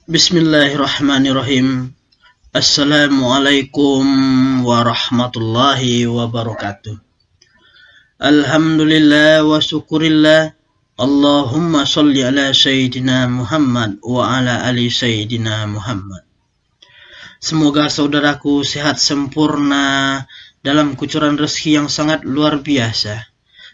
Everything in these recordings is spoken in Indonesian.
Bismillahirrahmanirrahim. Assalamualaikum warahmatullahi wabarakatuh. Alhamdulillah wa syukurillah. Allahumma sholli ala Sayyidina Muhammad wa ala ali Sayyidina Muhammad. Semoga saudaraku sehat sempurna dalam kucuran rezeki yang sangat luar biasa.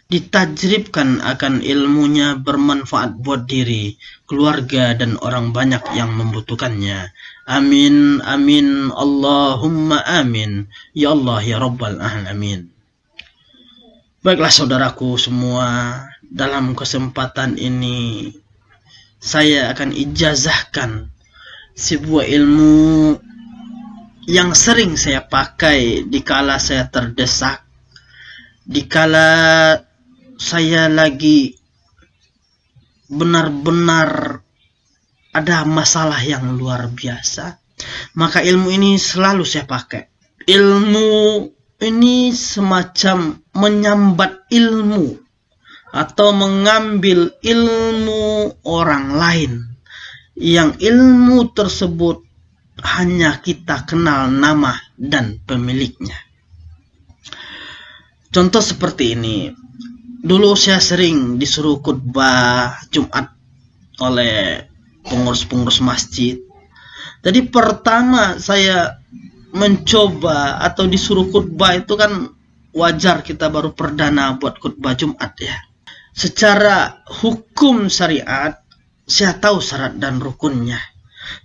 Ditajribkan akan ilmunya bermanfaat buat diri, keluarga, dan orang banyak yang membutuhkannya. Amin, amin, Allahumma amin. Ya Allah, ya Rabbal alamin. Baiklah saudaraku semua, dalam kesempatan ini saya akan ijazahkan sebuah ilmu yang sering saya pakai dikala saya terdesak, dikala saya lagi benar-benar ada masalah yang luar biasa. Maka ilmu ini selalu saya pakai. Ilmu ini semacam menyambat ilmu atau mengambil ilmu orang lain yang ilmu tersebut hanya kita kenal nama dan pemiliknya. Contoh seperti ini. Dulu saya sering disuruh khutbah Jumat oleh pengurus-pengurus masjid. Jadi pertama saya mencoba atau disuruh khutbah itu kan wajar, kita baru perdana buat khutbah Jumat ya. Secara hukum syariat saya tahu syarat dan rukunnya.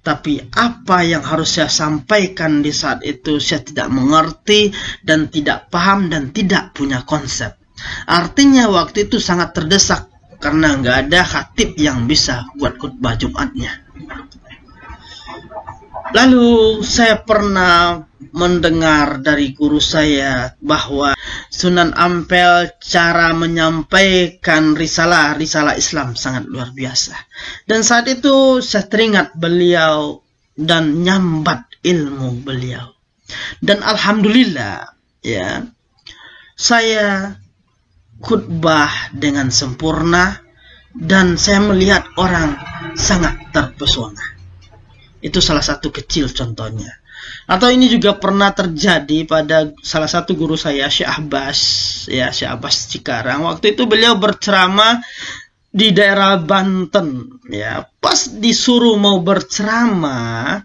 Tapi apa yang harus saya sampaikan di saat itu saya tidak mengerti dan tidak paham dan tidak punya konsep. Artinya waktu itu sangat terdesak karena nggak ada khatib yang bisa buat khutbah Jumatnya. Lalu saya pernah mendengar dari guru saya bahwa Sunan Ampel cara menyampaikan risalah Islam sangat luar biasa. Dan saat itu saya teringat beliau dan nyambat ilmu beliau. Dan alhamdulillah ya, saya khutbah dengan sempurna dan saya melihat orang sangat terpesona. Itu salah satu kecil contohnya. Atau ini juga pernah terjadi pada salah satu guru saya, Syekh Abbas Cikarang. Waktu itu beliau berceramah di daerah Banten ya. Pas disuruh mau berceramah,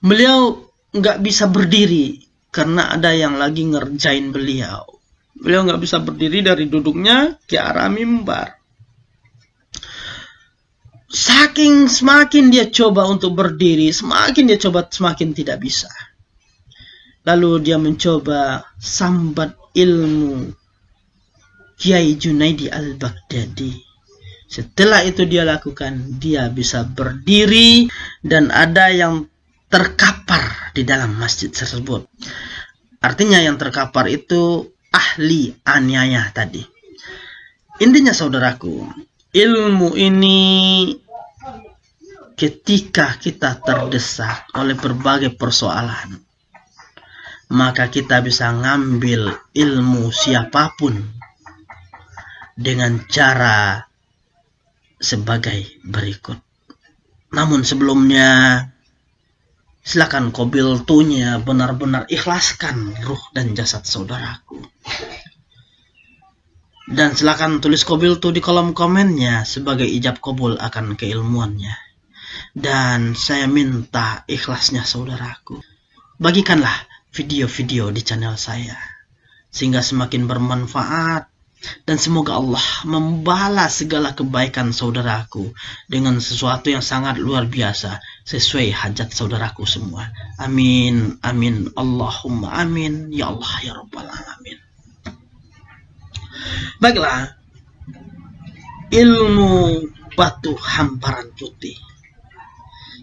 beliau nggak bisa berdiri karena ada yang lagi ngerjain beliau. Beliau nggak bisa berdiri dari duduknya ke arah mimbar. Semakin dia coba untuk berdiri, semakin tidak bisa. Lalu dia mencoba sambat ilmu Kiai Junaidi Al-Baghdadi. Setelah itu dia lakukan, dia bisa berdiri dan ada yang terkapar di dalam masjid tersebut. Artinya yang terkapar itu ahli aniaya tadi. Intinya saudaraku, ilmu ini ketika kita terdesak oleh berbagai persoalan, maka kita bisa ngambil ilmu siapapun dengan cara sebagai berikut. Namun sebelumnya, silakan qabiltunya benar-benar ikhlaskan ruh dan jasad saudaraku. Dan silakan tulis qabiltu di kolom komennya sebagai ijab qabul akan keilmuannya. Dan saya minta ikhlasnya saudaraku. Bagikanlah video-video di channel saya sehingga semakin bermanfaat. Dan semoga Allah membalas segala kebaikan saudaraku dengan sesuatu yang sangat luar biasa sesuai hajat saudaraku semua. Amin, amin, Allahumma amin. Ya Allah, ya Rabbal alamin. Baiklah, ilmu batu hamparan putih.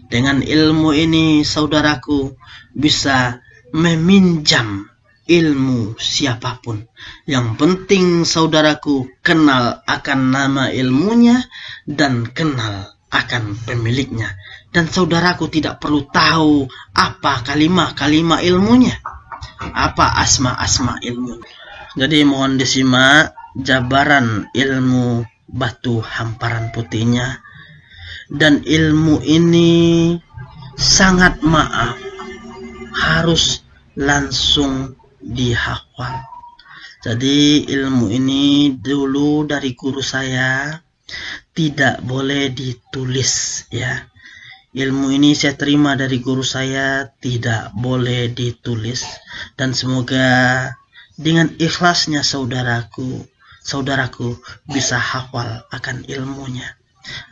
Dengan ilmu ini saudaraku bisa meminjam ilmu siapapun. Yang penting saudaraku kenal akan nama ilmunya dan kenal akan pemiliknya. Dan saudaraku tidak perlu tahu apa kalimah-kalimah ilmunya, apa asma-asma ilmunya. Jadi mohon disimak jabaran ilmu batu hamparan putihnya. Dan ilmu ini sangat maaf, harus langsung dihafal. Jadi ilmu ini dulu dari guru saya tidak boleh ditulis ya. Ilmu ini saya terima dari guru saya, tidak boleh ditulis. Dan semoga dengan ikhlasnya saudaraku bisa hafal akan ilmunya.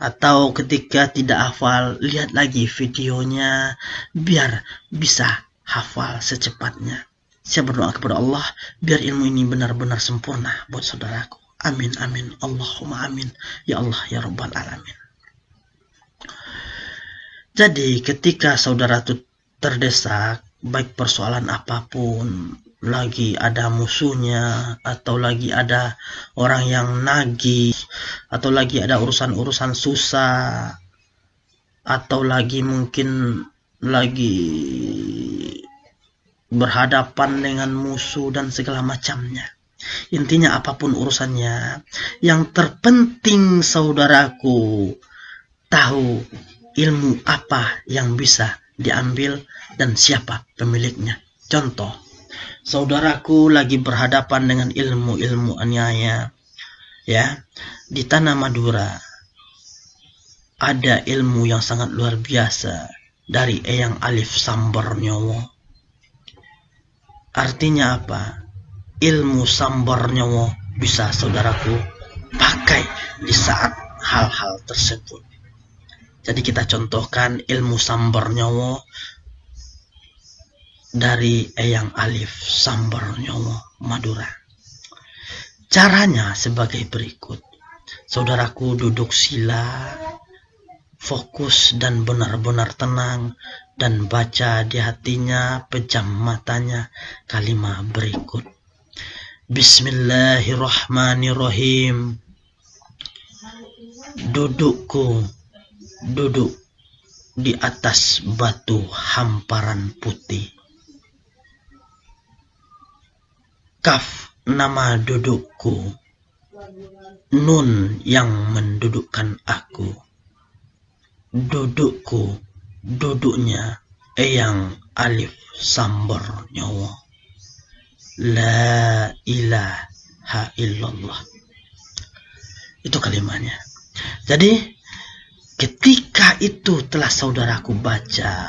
Atau ketika tidak hafal, lihat lagi videonya biar bisa hafal secepatnya. Saya berdoa kepada Allah biar ilmu ini benar-benar sempurna buat saudaraku. Amin, amin. Allahumma amin. Ya Allah, ya Rabbal Alamin. Jadi ketika saudara itu terdesak, baik persoalan apapun, lagi ada musuhnya, atau lagi ada orang yang nagih, atau lagi ada urusan-urusan susah, atau lagi mungkin lagi berhadapan dengan musuh dan segala macamnya. Intinya apapun urusannya, yang terpenting saudaraku tahu ilmu apa yang bisa diambil dan siapa pemiliknya. Contoh, saudaraku lagi berhadapan dengan ilmu-ilmu aniaya ya, di tanah Madura ada ilmu yang sangat luar biasa dari Eyang Alif Sambar Nyowo. Artinya apa? Ilmu Sambar Nyowo bisa saudaraku pakai di saat hal-hal tersebut. Jadi kita contohkan ilmu Sambar Nyowo dari Eyang Alif Sambar Nyowo Madura. Caranya sebagai berikut. Saudaraku duduk sila, fokus dan benar-benar tenang, dan baca di hatinya, pejam matanya kalimat berikut. Bismillahirrahmanirrahim. Duduk di atas batu hamparan putih. Kaf nama dudukku, Nun yang mendudukkan aku. Duduknya Eyang Alif Sambar Nyowo. La ilaha illallah. Itu kalimatnya. Jadi ketika itu telah saudaraku baca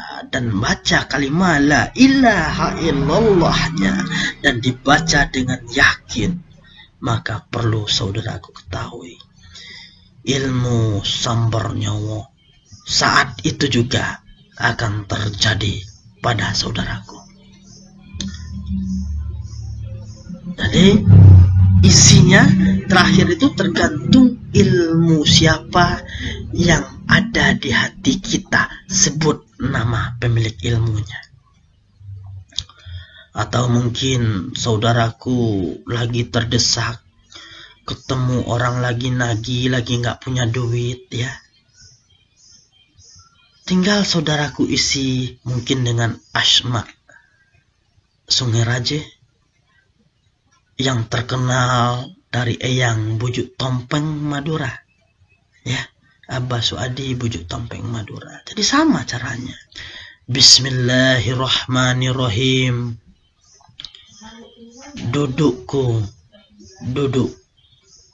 kalimat la ilaha illallahnya dan dibaca dengan yakin, maka perlu saudaraku ketahui ilmu Sambar Nyowo saat itu juga akan terjadi pada saudaraku. Jadi isinya terakhir itu tergantung ilmu siapa yang ada di hati kita, sebut nama pemilik ilmunya. Atau mungkin saudaraku lagi terdesak, ketemu orang lagi nagih, lagi nggak punya duit ya. Tinggal saudaraku isi mungkin dengan Asma Sungai Raje yang terkenal dari Eyang Bujuk Tompeng Madura ya, Abah Suadi Bujuk Tompeng Madura. Jadi sama caranya. Bismillahirrahmanirrahim. Duduk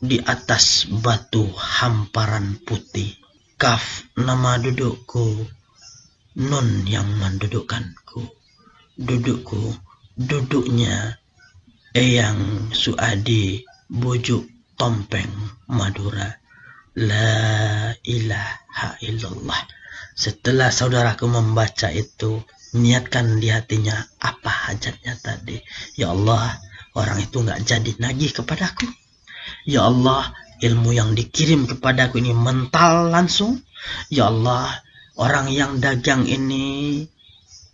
di atas batu hamparan putih. Kaf nama dudukku, Nun yang mendudukkanku. Duduknya Eyang Suadi Bujuk Tompeng Madura. La ilaha illallah. Setelah saudaraku membaca itu, niatkan di hatinya apa hajatnya tadi. Ya Allah, orang itu nggak jadi nagih kepadaku. Ya Allah, ilmu yang dikirim kepadaku ini mental langsung. Ya Allah, orang yang dagang ini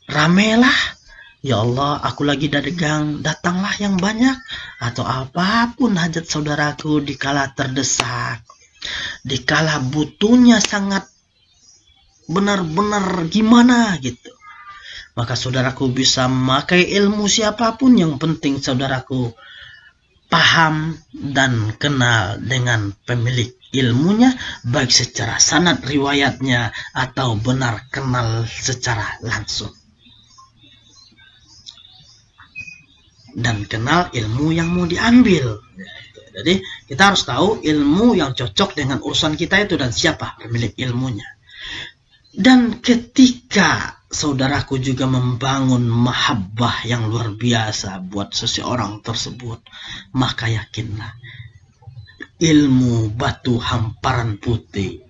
ramelah. Ya Allah, aku lagi dagang, datanglah yang banyak. Atau apapun hajat saudaraku dikala terdesak, dikala butuhnya sangat benar-benar gimana gitu, maka saudaraku bisa memakai ilmu siapapun. Yang penting saudaraku paham dan kenal dengan pemilik ilmunya, baik secara sanad riwayatnya atau benar kenal secara langsung. Dan kenal ilmu yang mau diambil. Jadi kita harus tahu ilmu yang cocok dengan urusan kita itu dan siapa pemilik ilmunya. Dan ketika saudaraku juga membangun mahabbah yang luar biasa buat seseorang tersebut, maka yakinlah ilmu batu hamparan putih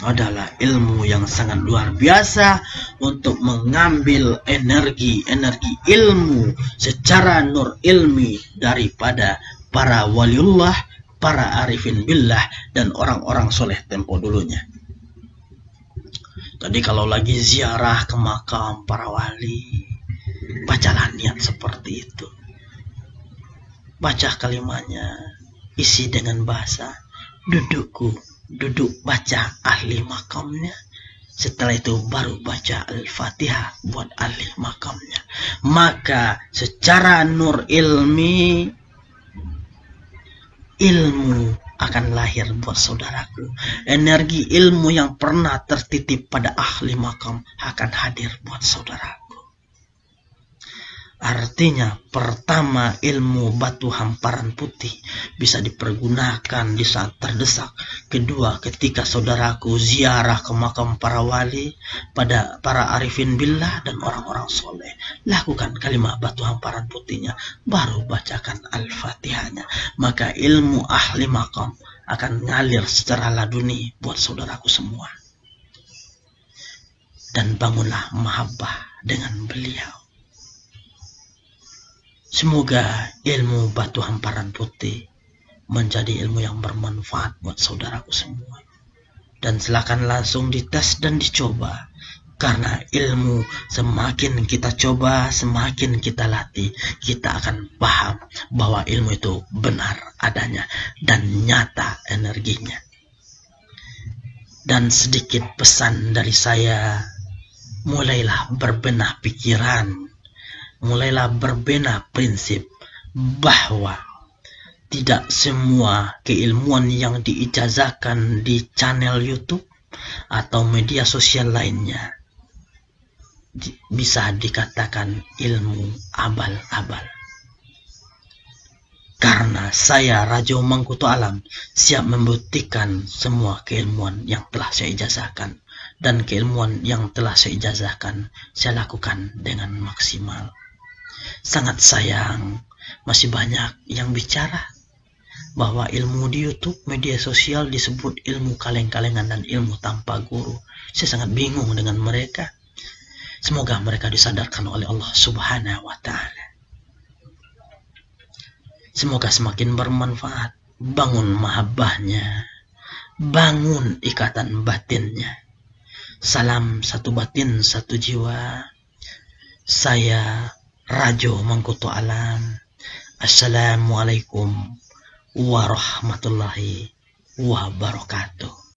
adalah ilmu yang sangat luar biasa untuk mengambil energi ilmu secara nur ilmi daripada para waliullah, para arifin billah, dan orang-orang soleh tempo dulunya. Jadi kalau lagi ziarah ke makam para wali, bacalah niat seperti itu. Baca kalimatnya, isi dengan bahasa, duduk baca ahli makamnya. Setelah itu baru baca Al-Fatihah buat ahli makamnya. Maka secara nur ilmi, ilmu akan lahir buat saudaraku. Energi ilmu yang pernah tertitip pada ahli makam akan hadir buat saudaraku. Artinya, pertama, ilmu batu hamparan putih bisa dipergunakan di saat terdesak. Kedua, ketika saudaraku ziarah ke makam para wali, pada para arifin billah dan orang-orang soleh, lakukan kalimat batu hamparan putihnya, baru bacakan Al-Fatihahnya. Maka ilmu ahli makam akan ngalir secara laduni buat saudaraku semua. Dan bangunlah mahabbah dengan beliau. Semoga ilmu batu hamparan putih menjadi ilmu yang bermanfaat buat saudaraku semua. Dan silakan langsung dites dan dicoba. Karena ilmu semakin kita coba, semakin kita latih, kita akan paham bahwa ilmu itu benar adanya dan nyata energinya. Dan sedikit pesan dari saya, mulailah berbenah pikiran, mulailah berbenah prinsip bahwa tidak semua keilmuan yang diijazahkan di channel YouTube atau media sosial lainnya bisa dikatakan ilmu abal-abal. Karena saya Rajo Mangkuto Alam siap membuktikan semua keilmuan yang telah saya ijazahkan, dan keilmuan yang telah saya ijazahkan saya lakukan dengan maksimal. Sangat sayang, masih banyak yang bicara bahwa ilmu di YouTube, media sosial disebut ilmu kaleng-kalengan dan ilmu tanpa guru. Saya sangat bingung dengan mereka. Semoga mereka disadarkan oleh Allah Subhanahu wa Ta'ala. Semoga semakin bermanfaat. Bangun mahabbahnya, bangun ikatan batinnya. Salam satu batin, satu jiwa. Saya Rajo Mangkuto Alam. Assalamualaikum warahmatullahi wabarakatuh.